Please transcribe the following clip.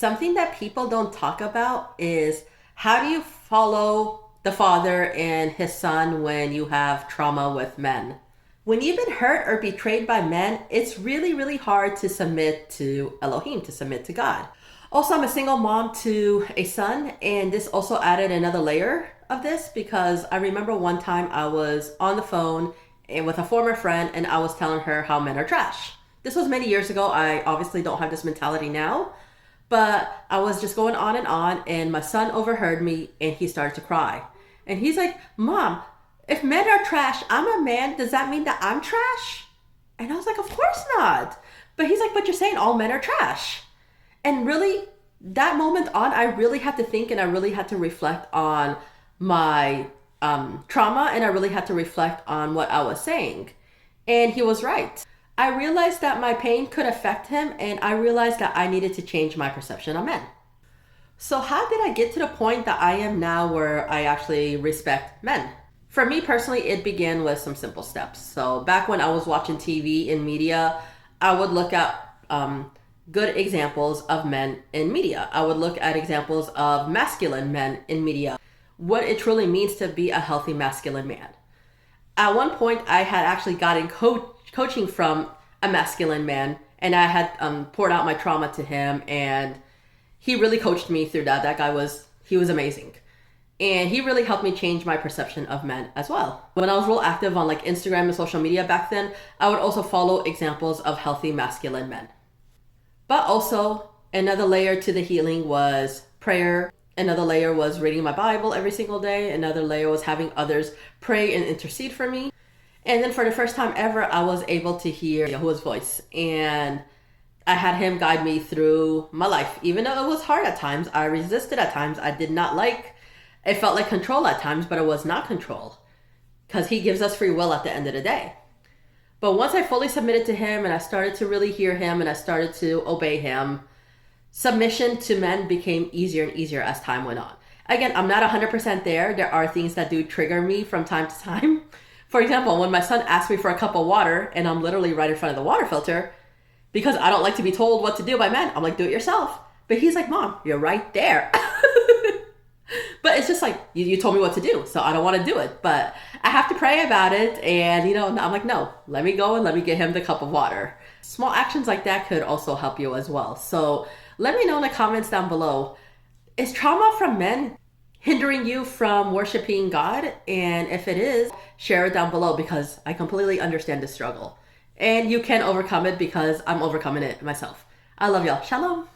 Something that people don't talk about is how do you follow the father and his son when you have trauma with men? When you've been hurt or betrayed by men, it's really, really hard to submit to Elohim, to submit to God. Also, I'm a single mom to a son, and this also added another layer of this because I remember one time I was on the phone with a former friend and I was telling her how men are trash. This was many years ago. I obviously don't have this mentality now, but I was just going on, and my son overheard me and he started to cry. And he's like, Mom, if men are trash, I'm a man. Does that mean that I'm trash? And I was like, Of course not. But he's like, But you're saying all men are trash. And really, that moment on, I really had to think and I really had to reflect on my trauma and I really had to reflect on what I was saying. And he was right. I realized that my pain could affect him and I realized that I needed to change my perception of men. So how did I get to the point that I am now where I actually respect men? For me personally, it began with some simple steps. So back when I was watching TV and media, I would look at good examples of men in media. I would look at examples of masculine men in media, what it truly means to be a healthy masculine man. At one point, I had actually gotten coaching from a masculine man, and I had poured out my trauma to him, and he really coached me through that. That guy he was amazing. And he really helped me change my perception of men as well. When I was real active on like Instagram and social media back then, I would also follow examples of healthy masculine men. But also, another layer to the healing was prayer. Another layer was reading my Bible every single day. Another layer was having others pray and intercede for me. And then for the first time ever, I was able to hear Yahuah's voice. And I had him guide me through my life. Even though it was hard at times, I resisted at times. I did not like, it felt like control at times, but it was not control. Because he gives us free will at the end of the day. But once I fully submitted to him and I started to really hear him and I started to obey him, submission to men became easier and easier as time went on. Again, I'm not 100% there. There are things that do trigger me from time to time. For example, when my son asks me for a cup of water and I'm literally right in front of the water filter, because I don't like to be told what to do by men, I'm like, do it yourself. But he's like, Mom, you're right there. But it's just like, you told me what to do, so I don't want to do it. But I have to pray about it. And, I'm like, no, let me go and let me get him the cup of water. Small actions like that could also help you as well. So let me know in the comments down below. Is trauma from men hindering you from worshiping God? And if it is, share it down below because I completely understand the struggle. And you can overcome it because I'm overcoming it myself. I love y'all. Shalom.